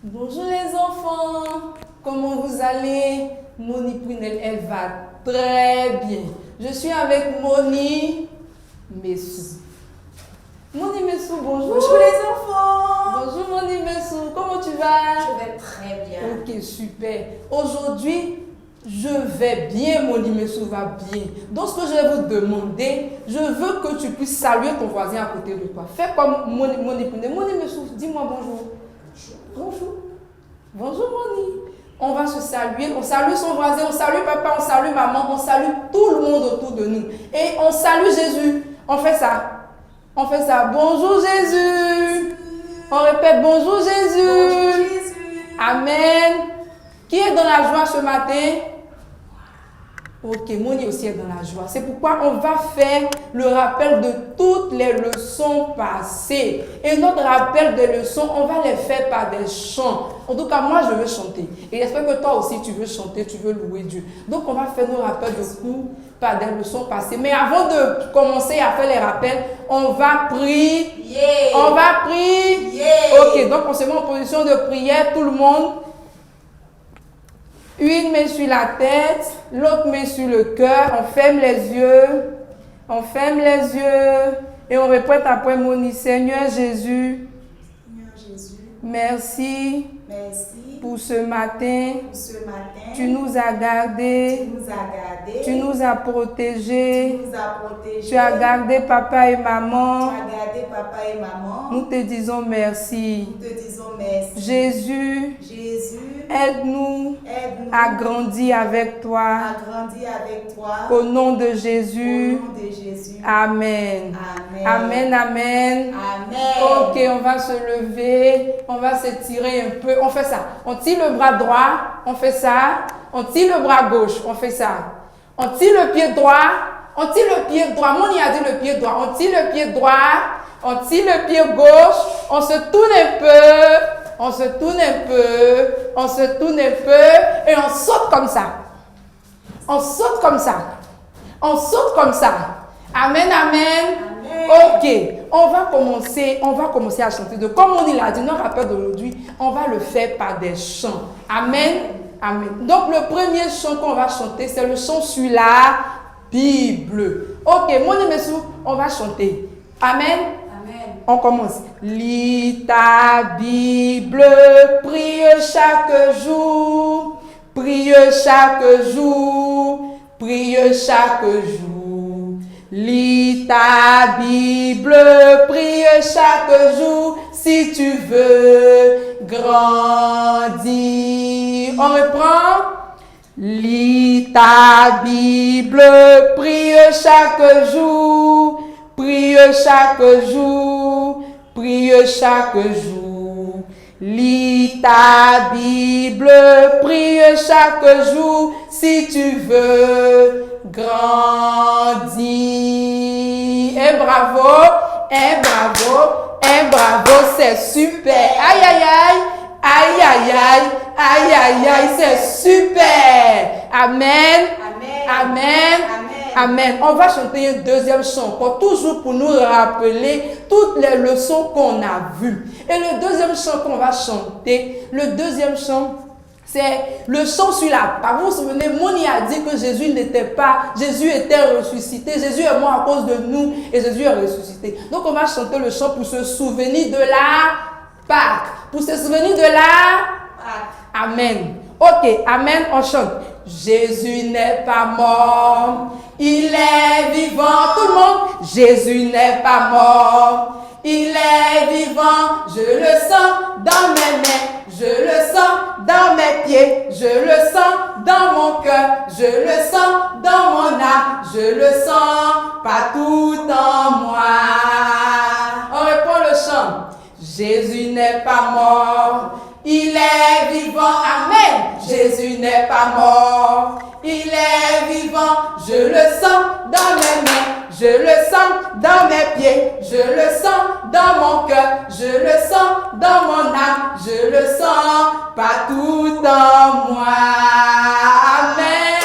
Bonjour les enfants, comment vous allez? Moni Prunelle, elle va très bien. Je suis avec Moni Messou. Moni Messou, bonjour. Bonjour les enfants. Bonjour Moni Messou, comment tu vas? Je vais très bien. Ok, super. Aujourd'hui, je vais bien, Moni Messou va bien. Donc, ce que je vais vous demander, je veux que tu puisses saluer ton voisin à côté de toi. Fais comme Moni Prunelle. Moni Messou, dis-moi bonjour. Bonjour. Bonjour Moni. On va se saluer, on salue son voisin, on salue papa, on salue maman, on salue tout le monde autour de nous. Et on salue Jésus. On fait ça. On fait ça. Bonjour Jésus. On répète bonjour Jésus. Bonjour Jésus. Amen. Qui est dans la joie ce matin? Ok, Moni aussi est dans la joie. C'est pourquoi on va faire le rappel de toutes les leçons passées. Et notre rappel des leçons, on va les faire par des chants. En tout cas, moi, je veux chanter. Et j'espère que toi aussi, tu veux chanter, tu veux louer Dieu. Donc, on va faire nos rappels de cours par des leçons passées. Mais avant de commencer à faire les rappels, on va prier. Yeah. On va prier. Yeah. Ok, donc on se met en position de prière, tout le monde. Une main sur la tête, l'autre main sur le cœur. On ferme les yeux. On ferme les yeux. Et on répète après Moni. Seigneur Jésus, Seigneur Jésus, merci merci pour ce matin. pour ce matin. Tu nous as gardés. Tu nous as gardés. Tu nous as protégés. Tu nous as protégés. Tu as gardé papa et Tu maman. as gardé papa et maman. Nous te disons merci. Nous te disons merci. Jésus, Jésus, aide-nous aide-nous à grandir avec toi. à grandir avec toi. Au nom de Au Jésus. nom de Jésus. Amen. Amen. Amen, amen. Amen. Ok, on va se lever, on va s'étirer un peu. On fait ça. On tire le bras droit, on fait ça. On tire le bras gauche, on fait ça. On tire le pied droit, on tire le pied droit. Moni a dit le pied droit. On tire le pied droit, on tire le pied gauche, on se tourne un peu, on se tourne un peu, on se tourne un peu et on saute comme ça. On saute comme ça. On saute comme ça. Amen, amen. Ok, on va commencer à chanter. Donc, comme on l'a dit, notre rappel d'aujourd'hui, on va le faire par des chants. Amen, amen. Donc, le premier chant qu'on va chanter, c'est le chant sur la Bible. Ok, mon Messou, on va chanter. Amen. Amen. On commence. Lis ta Bible, prie chaque jour, prie chaque jour, prie chaque jour. Lis ta Bible, prie chaque jour si tu veux grandir. On reprend. Lis ta Bible, prie chaque jour, prie chaque jour, prie chaque jour. Lis ta Bible, prie chaque jour si tu veux grandir. Un bravo, un bravo, un bravo, c'est super. Aïe, aïe, aïe, aïe, aïe, aïe, aïe, aïe, aïe, c'est super. Amen, Amen. amen, Amen. amen. On va chanter un deuxième chant, encore toujours pour nous rappeler toutes les leçons qu'on a vues. Et le deuxième chant qu'on va chanter, le deuxième chant, c'est le chant sur la parole. Vous vous souvenez, Moni a dit que Jésus était ressuscité. Jésus est mort à cause de nous et Jésus est ressuscité. Donc on va chanter le chant pour se souvenir de la Pâque. Pour se souvenir de la Amen. Ok, amen, on chante. Jésus n'est pas mort, il est vivant. Tout le monde. Jésus n'est pas mort, il est vivant. Je le sens dans mes mains, je le sens dans mes pieds, je le sens dans mon cœur, je le sens dans mon âme, je le sens partout en moi. On reprend le chant. Jésus n'est pas mort, il est vivant. Amen. Jésus n'est pas mort, il est vivant. Je le sens dans mes mains, je le sens dans mes pieds, je le sens dans mon cœur, je le sens dans mon âme, je le sens partout en moi. Amen.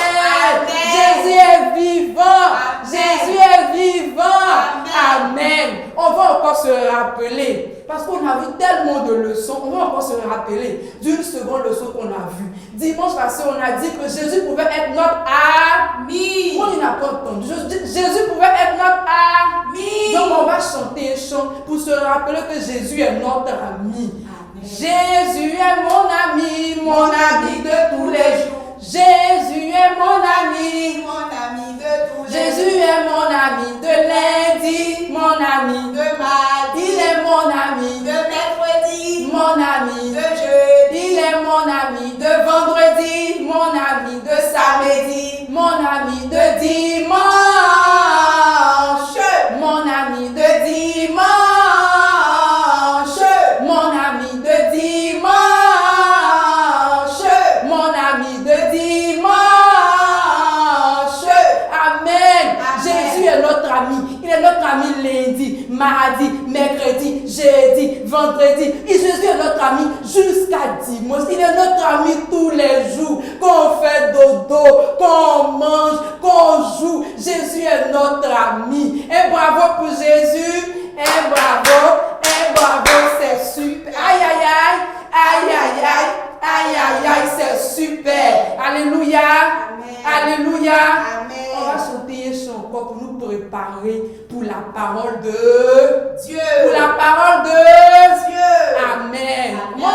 Amen. Jésus est vivant. Amen. Jésus est vivant. Amen. Amen. On va encore encore se rappeler, parce qu'on a vu tellement de leçons, on va encore se rappeler d'une seconde leçon qu'on a vue. Dimanche passé, on a dit que Jésus pouvait être notre ami. On n'a pas entendu. Jésus pouvait être notre ami. Donc on va chanter un chant pour se rappeler que Jésus est notre ami. Amen. Jésus est mon ami de tous les jours. Jésus est mon ami de tous les Jésus est mon ami de lundi, mon ami de mardi, il est mon ami de mercredi, mon ami de jeudi, il est mon ami de vendredi, mon ami de samedi, mon ami de dimanche, mon ami de dimanche, mon ami de dimanche, mon ami de dimanche. Amen. Jésus est notre ami. Il est notre ami lundi, mardi, mercredi, jeudi, vendredi. Et Jésus est notre ami jusqu'à dimanche. Il est notre ami tous les jours. Qu'on fait dodo, qu'on mange, qu'on joue. Jésus est notre ami. Et bravo pour Jésus. Et bravo, c'est super. Aïe, aïe, aïe, aïe, aïe, aïe, aïe, aïe, aïe, c'est super. Alléluia. Amen. Alléluia. Amen. On va chanter un chant encore pour nous préparer pour la parole de Dieu. Pour la parole de Dieu. Amen. Moi,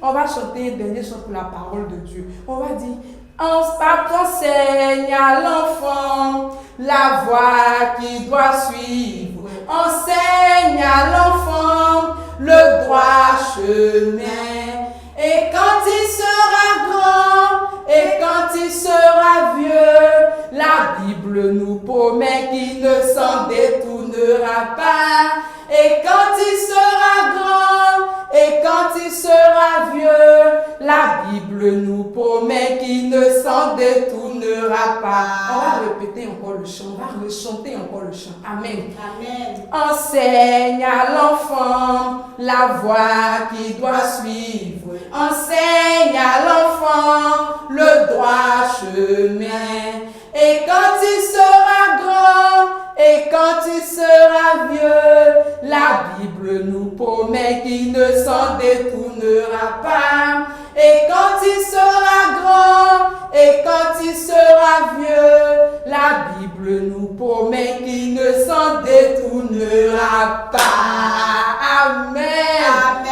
on va chanter un dernier chant pour la parole de Dieu. On va dire, Papa enseigne à l'enfant la voie qu'il doit suivre. Enseigne à l'enfant le droit chemin. Et quand il sera grand, et quand il sera vieux, la Bible nous promet qu'il ne s'en détournera pas. Et quand il sera grand, et quand il sera vieux, la Bible nous promet qu'il ne s'en détournera pas. On va répéter encore le chant, on va rechanter encore le chant. Amen. Amen. Enseigne à l'enfant la voie qu'il doit suivre. Enseigne à l'enfant le droit chemin. Et quand il sera grand, et quand il sera vieux, la Bible nous promet qu'il ne s'en détournera pas. Et quand il sera grand, et quand il sera vieux, la Bible nous promet qu'il ne s'en détournera pas. Amen. Amen.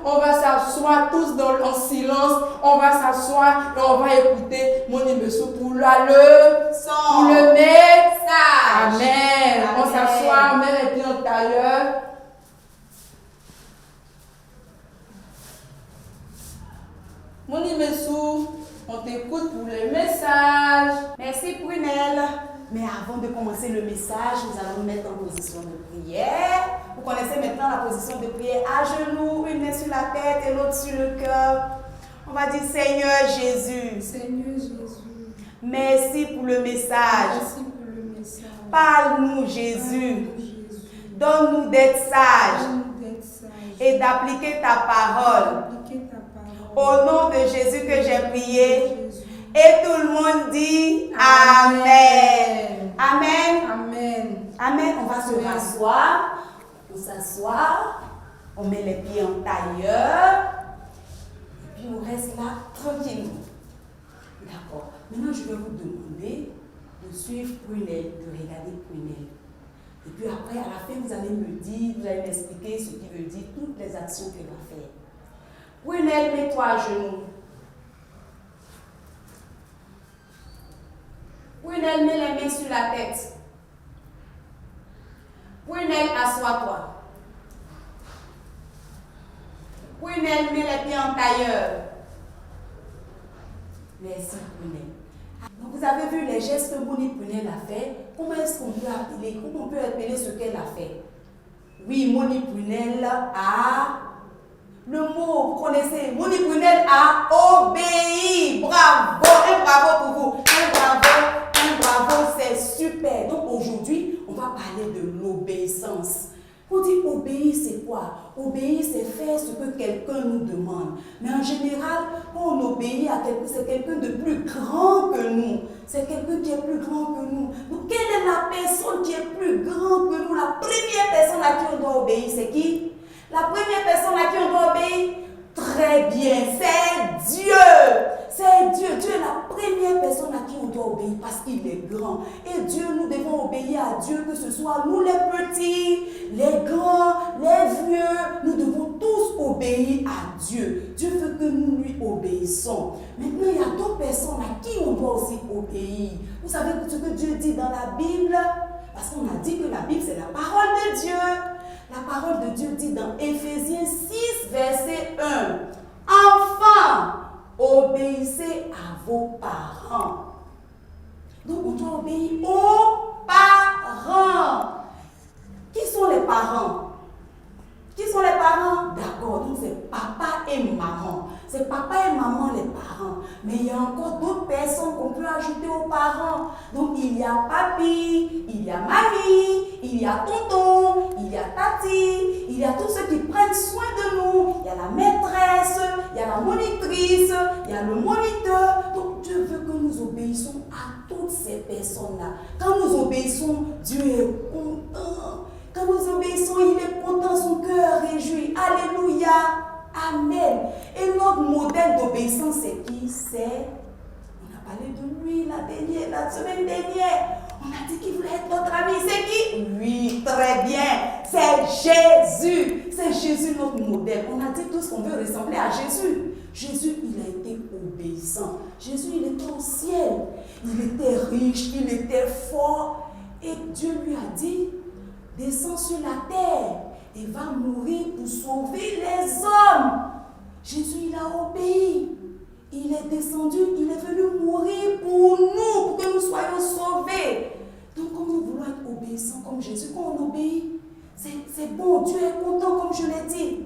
On va s'asseoir tous en silence. On va s'asseoir et on va écouter mon Imesou pour le message. Amen. On s'assoit, on met les pieds en tailleur. Mon Imesou, on t'écoute pour le message. Merci Prunelle. Mais avant de commencer le message, nous allons nous mettre en position de prière. Vous connaissez maintenant la position de prière à genoux, une main sur la tête et l'autre sur le cœur. On va dire Seigneur Jésus. Seigneur Jésus. Merci pour le message. Merci pour le message. Parle-nous Jésus. Donne-nous d'être sages et d'appliquer ta parole. Au nom de Jésus que j'ai prié. Et tout le monde dit Amen. Amen. Amen. Amen. On va se rasseoir. On s'assoit. On met les pieds en tailleur. Et puis on reste là tranquillement. D'accord. Maintenant, je vais vous demander de suivre Prunelle, de regarder Prunelle. Et puis après, à la fin, vous allez me dire, vous allez m'expliquer ce qui veut dire toutes les actions qu'elle va faire. Prunelle, mets-toi à genoux. Prunelle, mets les mains sur la tête. Prunelle, assois-toi. Prunelle, mets les pieds en tailleur. Merci, Prunelle. Donc, vous avez vu les gestes que Moni Prunelle a fait. Comment est-ce qu'on peut appeler, comment on peut appeler ce qu'elle a fait? Oui, Moni Prunelle a... Le mot, vous connaissez, Moni Prunelle a obéi. Bravo, un bravo pour vous. Un bravo, c'est super. Donc aujourd'hui, on va parler de l'obéissance. On dit obéir, c'est quoi? Obéir, c'est faire ce que quelqu'un nous demande. Mais en général, quand on obéit à quelqu'un, c'est quelqu'un de plus grand que nous. C'est quelqu'un qui est plus grand que nous. Donc, quelle est la personne qui est plus grande que nous? La première à qui on doit obéir, c'est qui? La première personne à qui on doit obéir, très bien, c'est Dieu. C'est Dieu. Dieu est la première personne à qui on doit obéir parce qu'il est grand. Et Dieu, nous devons obéir à Dieu, que ce soit nous les petits, les grands, les vieux. Nous devons tous obéir à Dieu. Dieu veut que nous lui obéissons. Maintenant, il y a d'autres personnes à qui on doit aussi obéir. Vous savez ce que Dieu dit dans la Bible? Parce qu'on a dit que la Bible, c'est la parole de Dieu. La parole de Dieu dit dans Éphésiens 6, verset 1. Enfants, obéissez à vos parents. Donc, on doit obéir aux parents. Qui sont les parents? Qui sont les parents? D'accord, donc c'est papa et maman. C'est papa et maman les parents. Mais il y a encore d'autres personnes qu'on peut ajouter aux parents. Donc il y a papi, il y a mamie, il y a tonton, il y a tati, il y a tous ceux qui prennent soin de nous. Il y a la maîtresse, il y a la monitrice, il y a le moniteur. Donc Dieu veut que nous obéissions à toutes ces personnes-là. Quand nous obéissons, Dieu est content. Quand nous obéissons, il est content, son cœur réjouit. Alléluia. Amen. Et notre modèle d'obéissance, c'est qui? C'est, on a parlé de lui la semaine dernière. On a dit qu'il voulait être notre ami. C'est qui? Oui, très bien. C'est Jésus. C'est Jésus notre modèle. On a dit tous qu'on veut ressembler à Jésus. Jésus, il a été obéissant. Jésus, il était au ciel. Il était riche, il était fort. Et Dieu lui a dit, descends sur la terre et va mourir pour sauver les hommes. Jésus, il a obéi. Il est descendu, il est venu mourir pour nous, pour que nous soyons sauvés. Donc, comme nous voulons être obéissants comme Jésus, quand on obéit, c'est bon, Dieu est content, comme je l'ai dit.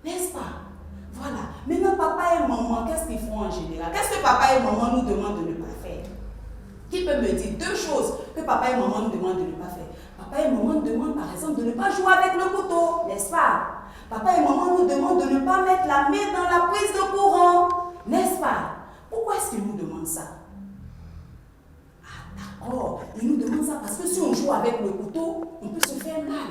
N'est-ce pas? Voilà. Maintenant, papa et maman, qu'est-ce qu'ils font en général? Qu'est-ce que papa et maman nous demandent de ne pas faire? Qui peut me dire deux choses que papa et maman nous demandent de ne pas faire? Papa et maman nous demandent par exemple de ne pas jouer avec le couteau, n'est-ce pas? Papa et maman nous demandent de ne pas mettre la main dans la prise de courant, n'est-ce pas? Pourquoi est-ce qu'ils nous demandent ça? Ah d'accord, ils nous demandent ça parce que si on joue avec le couteau, on peut se faire mal.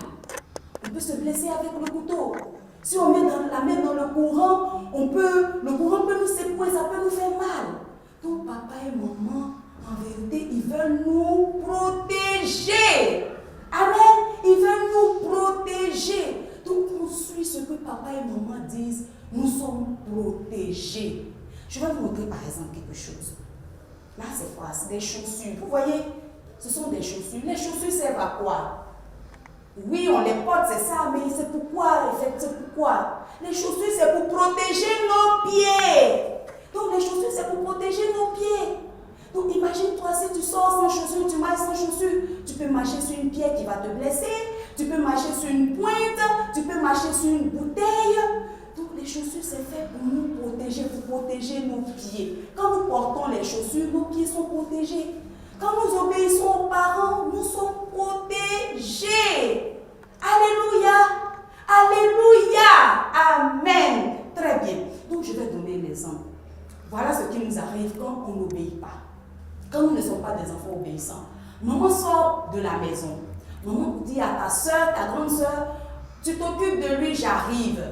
On peut se blesser avec le couteau. Si on met la main dans le courant, le courant peut nous secouer, ça peut nous faire mal. Donc papa et maman, en vérité, ils veulent nous protéger. Amen. Ils veulent nous protéger. Donc, on suit ce que papa et maman disent. Nous sommes protégés. Je vais vous montrer par exemple quelque chose. Là, c'est quoi? C'est des chaussures. Vous voyez? Ce sont des chaussures. Les chaussures servent à quoi? Oui, on les porte, c'est ça, mais c'est pourquoi? C'est pourquoi? Les chaussures, c'est pour protéger nos pieds. Donc, les chaussures, c'est pour protéger nos pieds. Donc imagine-toi, si tu sors sans chaussures, tu marches sans chaussures, tu peux marcher sur une pierre qui va te blesser, tu peux marcher sur une pointe, tu peux marcher sur une bouteille. Donc les chaussures, c'est fait pour nous protéger, pour protéger nos pieds. Quand nous portons les chaussures, nos pieds sont protégés. Quand nous obéissons aux parents, nous sommes protégés. Alléluia. Alléluia. Amen. Très bien. Donc je vais donner l'exemple. Voilà ce qui nous arrive quand on n'obéit pas. Quand nous ne sommes pas des enfants obéissants. Maman sort de la maison. Maman dit à ta soeur, ta grande soeur, tu t'occupes de lui, j'arrive.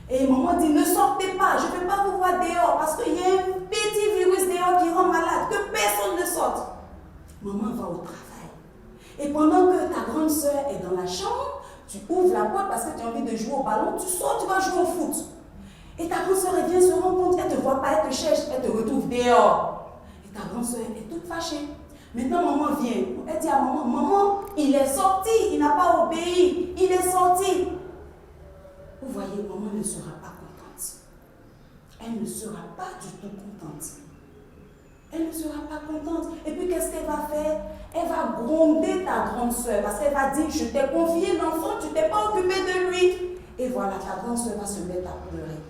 Et maman dit, ne sortez pas, je ne vais pas vous voir dehors parce qu'il y a un petit virus dehors qui rend malade, que personne ne sorte. Maman va au travail. Et pendant que ta grande soeur est dans la chambre, tu ouvres la porte parce que tu as envie de jouer au ballon, tu sors, tu vas jouer au foot. Et ta grande soeur vient se rendre compte, elle ne te voit pas, elle te cherche, elle te retrouve dehors. Ta grande soeur est toute fâchée. Maintenant, maman vient. Elle dit à maman, maman, il est sorti, il n'a pas obéi, il est sorti. Vous voyez, maman ne sera pas contente. Elle ne sera pas du tout contente. Elle ne sera pas contente. Et puis, qu'est-ce qu'elle va faire? Elle va gronder ta grande soeur parce qu'elle va dire, je t'ai confié l'enfant, tu ne t'es pas occupé de lui. Et voilà, ta grande soeur va se mettre à pleurer.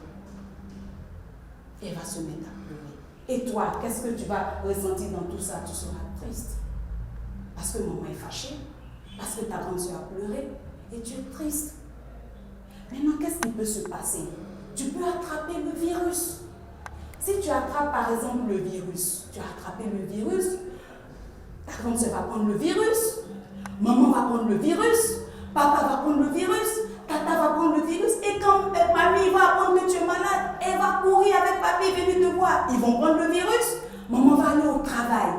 Elle va se mettre à pleurer. Et toi, qu'est-ce que tu vas ressentir dans tout ça? Tu seras triste. Parce que maman est fâchée. Parce que ta grande soeur a pleuré. Et tu es triste. Maintenant, qu'est-ce qui peut se passer? Tu peux attraper le virus. Si tu attrapes par exemple le virus, tu as attrapé le virus, ta grande soeur va prendre le virus, maman va prendre le virus, papa va prendre le virus, papa, ils vont prendre le virus. Maman va aller au travail.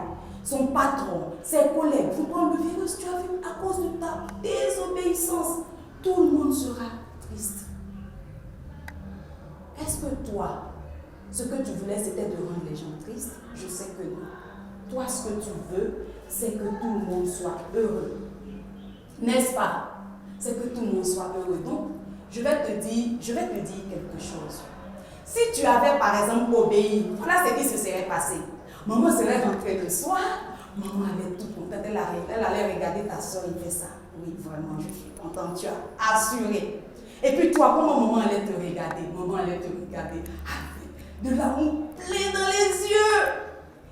Son patron, ses collègues vont prendre le virus. Tu as vu, à cause de ta désobéissance, tout le monde sera triste. Est-ce que toi, ce que tu voulais, c'était de rendre les gens tristes? Je sais que non. Toi, ce que tu veux, c'est que tout le monde soit heureux. N'est-ce pas? C'est que tout le monde soit heureux. Donc, je vais te dire quelque chose. Si tu avais, par exemple, obéi, voilà ce qui se serait passé. Maman serait rentrée le soir, maman allait tout contente, elle allait regarder ta soeur, il fait ça. Oui, vraiment, je suis contente, tu as assuré. Et puis toi, comment maman allait te regarder? Maman allait te regarder avec de l'amour plein dans les yeux.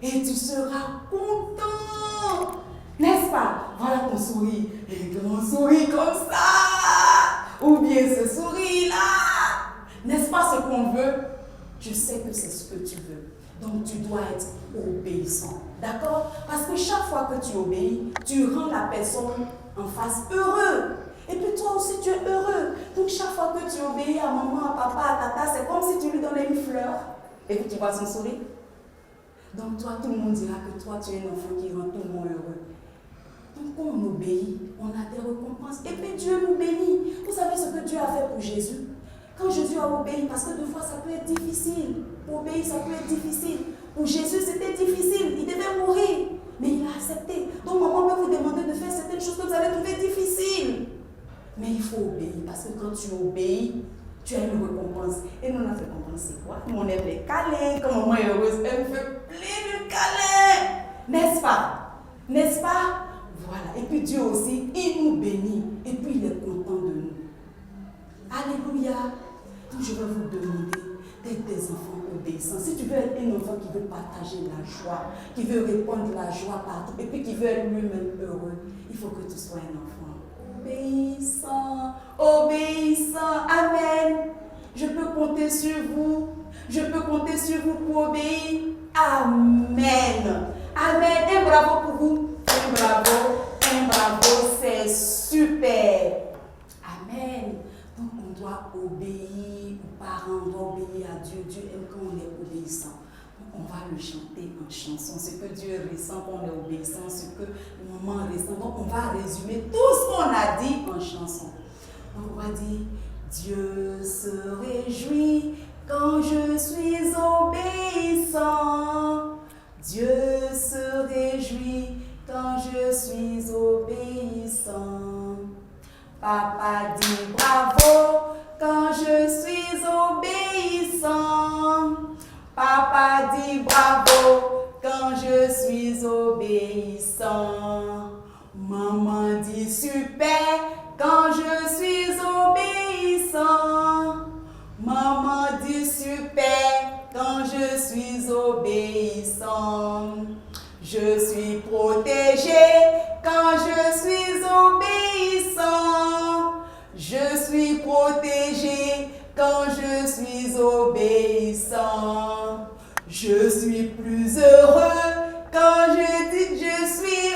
Et tu seras content. N'est-ce pas? Voilà ton sourire. Et grand sourire comme ça. Ou bien ce sourire-là. N'est-ce pas ce qu'on veut? Je sais que c'est ce que tu veux. Donc tu dois être obéissant. D'accord? Parce que chaque fois que tu obéis, tu rends la personne en face heureux. Et puis toi aussi tu es heureux. Donc chaque fois que tu obéis à maman, à papa, à tata, c'est comme si tu lui donnais une fleur. Et puis tu vois son sourire. Donc toi, tout le monde dira que toi, tu es un enfant qui rend tout le monde heureux. Donc quand on obéit, on a des récompenses. Et puis Dieu nous bénit. Vous savez ce que Dieu a fait pour Jésus? Quand Jésus a obéi, parce que des fois ça peut être difficile. Pour obéir, ça peut être difficile. Pour Jésus, c'était difficile. Il devait mourir. Mais il a accepté. Donc maman peut vous demander de faire certaines choses que vous allez trouver difficiles. Mais il faut obéir. Parce que quand tu obéis, tu as une récompense. Et nous, notre récompense, c'est quoi? Nous, on aime les câlins. Comme maman est heureuse, elle me fait plein de câlins. N'est-ce pas? N'est-ce pas? Voilà. Et puis Dieu aussi, il nous bénit. Et puis il est content de nous. Alléluia. Donc je vais vous demander d'être des enfants obéissants. Si tu veux être un enfant qui veut partager la joie, qui veut répandre la joie partout, et puis qui veut être lui-même heureux, il faut que tu sois un enfant obéissant. Obéissant. Amen. Je peux compter sur vous. Je peux compter sur vous pour obéir. Amen. Amen. Un bravo pour vous. Un bravo. Un bravo. C'est super. Amen. Donc on doit obéir aux parents, on doit obéir à Dieu. Dieu aime quand on est obéissant. Donc on va le chanter en chanson. Ce que Dieu ressent quand on est obéissant, ce que le moment ressent. Donc on va résumer tout ce qu'on a dit en chanson. Donc on va dire: Dieu se réjouit quand je suis obéissant. Dieu se réjouit quand je suis obéissant. Papa dit bravo quand je suis obéissant. Papa dit bravo quand je suis obéissant. Maman dit super quand je suis obéissant. Maman dit super quand je suis obéissant. Je suis protégé quand je suis obéissant. Je suis protégé quand je suis obéissant. Je suis plus heureux quand je dis que je suis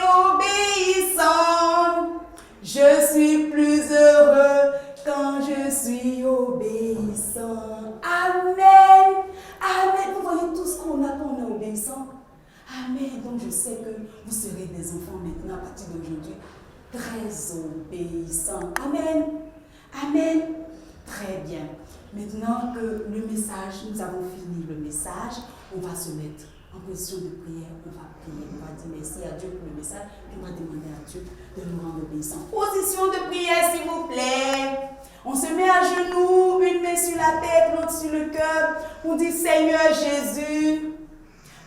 obéissant. Je suis plus heureux quand je suis obéissant. Amen. Amen. Vous voyez tout ce qu'on a quand on est obéissant. Amen. Donc je sais que vous serez des enfants maintenant à partir d'aujourd'hui très obéissants. Amen. Amen. Très bien. Maintenant que le message, nous avons fini le message, on va se mettre en position de prière. On va prier. On va dire merci à Dieu pour le message. On va demander à Dieu de nous rendre obéissants. Position de prière, s'il vous plaît. On se met à genoux, une main sur la tête, l'autre sur le cœur. On dit: Seigneur Jésus,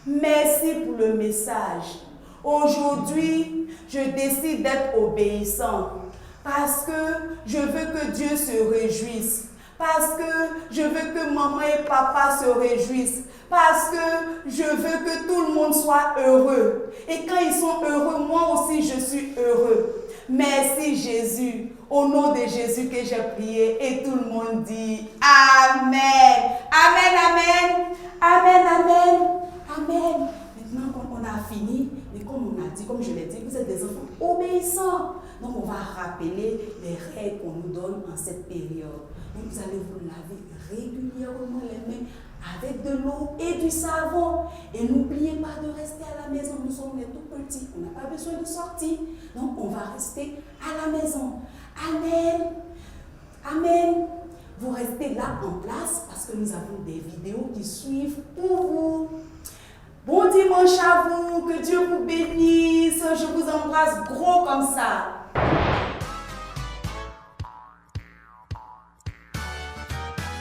merci pour le message. Aujourd'hui, je décide d'être obéissant parce que je veux que Dieu se réjouisse. Parce que je veux que maman et papa se réjouissent. Parce que je veux que tout le monde soit heureux. Et quand ils sont heureux, moi aussi je suis heureux. Merci Jésus. Au nom de Jésus que j'ai prié. Et tout le monde dit Amen. Amen, amen. Amen, amen. Amen. Maintenant, quand on a fini, et comme on a dit, comme je l'ai dit, vous êtes des enfants obéissants. Donc, on va rappeler les règles qu'on nous donne en cette période. Donc, vous allez vous laver régulièrement les mains avec de l'eau et du savon. Et n'oubliez pas de rester à la maison. Nous sommes les tout petits. On n'a pas besoin de sortir. Donc, on va rester à la maison. Amen. Amen. Vous restez là en place parce que nous avons des vidéos qui suivent pour vous. Bon dimanche à vous. Que Dieu vous bénisse. Je vous embrasse gros comme ça.